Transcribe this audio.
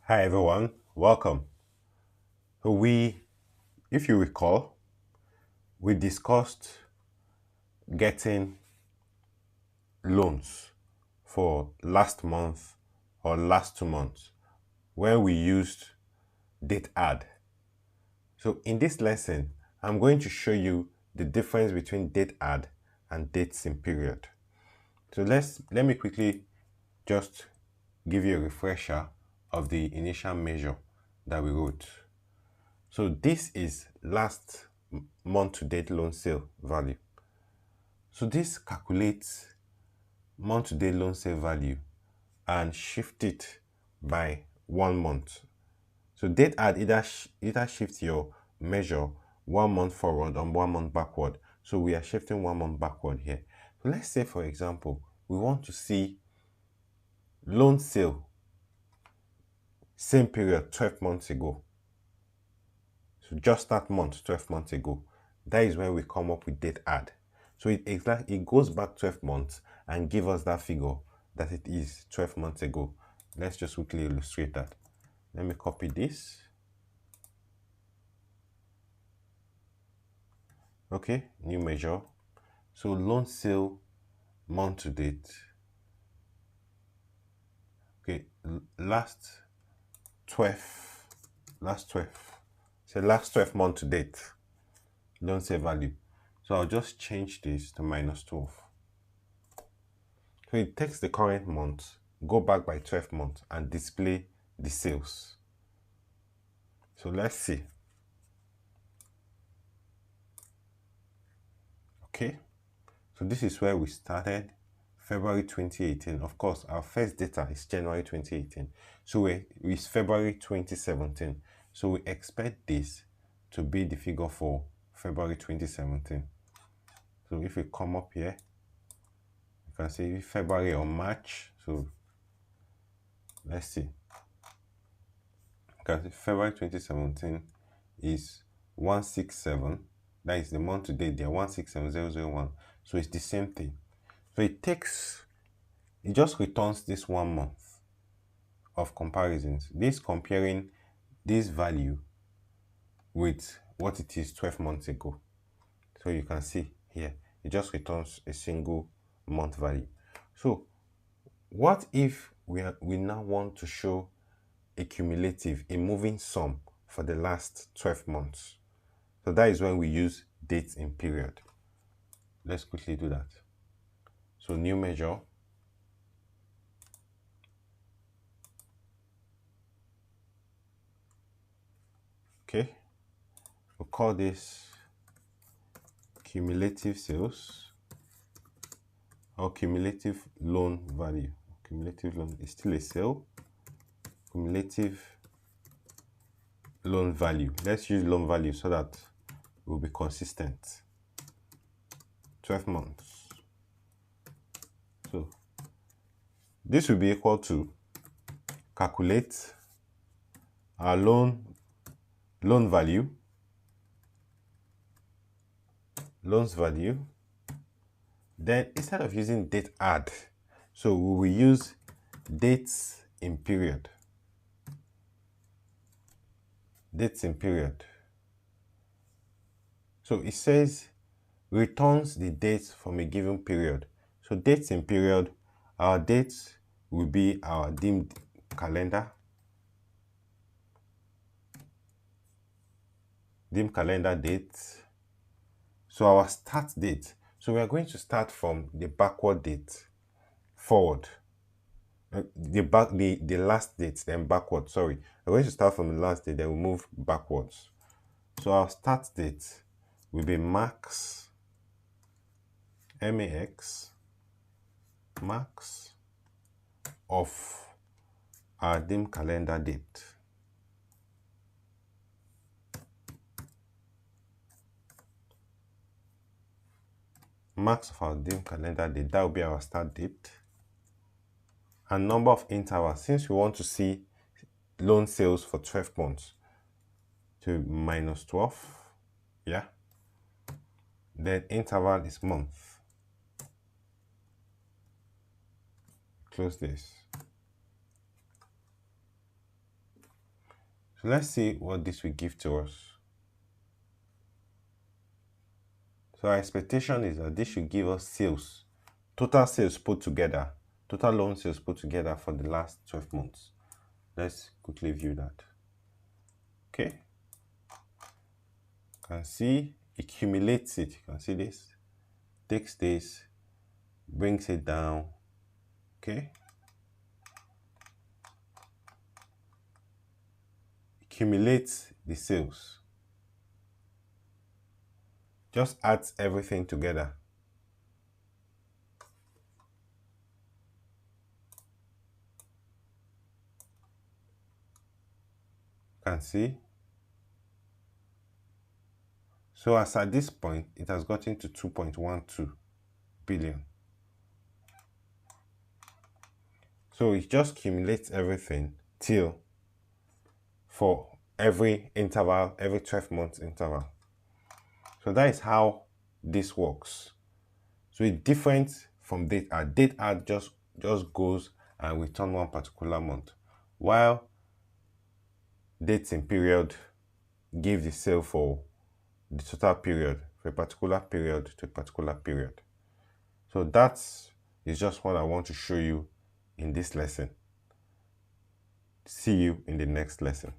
Hi everyone, welcome. If you recall, we discussed getting loans for last month or last 2 months where we used date add. So in this lesson, I'm going to show you the difference between date add and dates in period. So let me quickly just give you a refresher of the initial measure that we wrote. So this is last month to date loan sale value. So this calculates month to date loan sale value and shift it by 1 month. So date add either shift your measure 1 month forward or 1 month backward. So we are shifting 1 month backward here. So let's say, for example, we want to see loan sale same period 12 months ago. So just that month 12 months ago. That is when we come up with date add. So it goes back 12 months and give us that figure that it is 12 months ago. Let's just quickly illustrate that. Let me copy this. Okay, new measure. So loan sale month to date. Okay, last 12. So last 12 month to date. Loan sale value. So I'll just change this to -12. So it takes the current month, go back by 12 months and display the sales. So let's see. Okay, so this is where we started, February 2018. Of course, our first data is January 2018. So it's February 2017. So we expect this to be the figure for February 2017. So if we come up here, you can see February or March. So let's see. Because February 2017 is 167. That is the month to date there, 167001. So it's the same thing. So it just returns this 1 month of comparisons. This comparing this value with what it is 12 months ago. So you can see here, it just returns a single month value. So what if we now want to show a cumulative, a moving sum for the last 12 months? So that is when we use dates in period. Let's quickly do that. So new measure. Okay, we'll call this cumulative sales or cumulative loan value. Cumulative loan is still a sale. Cumulative loan value. Let's use loan value so that we'll be consistent. 12 months. So this will be equal to calculate our loan value, loans value. Then instead of using date add, so we will use dates in period. Dates in period. So it says returns the dates from a given period. So dates in period, our dates will be our deemed calendar. Deemed calendar dates. So our start date. So we are going to start from the backward date forward. The last date, then backward. Sorry, we're going to start from the last date, then we move backwards. So our start date will be max, max of our deemed calendar date. Max of our deemed calendar date, that will be our start date. And number of intervals, since we want to see loan sales for 12 months, to -12, yeah. Then interval is month. Close this. So let's see what this will give to us. So our expectation is that this should give us sales, total sales put together, total loan sales put together for the last 12 months. Let's quickly view that. Okay. You can see it accumulates it. You can see this, takes this, brings it down. Okay. Accumulates the sales. Just adds everything together. You can see. So as at this point, it has gotten to 2.12 billion. So it just accumulates everything till for every interval, every 12 months interval. So that is how this works. So it's different from date add. Date add just goes and return one particular month, while dates in period give the sale for the total period, for a particular period to a particular period. So that is just what I want to show you in this lesson. See you in the next lesson.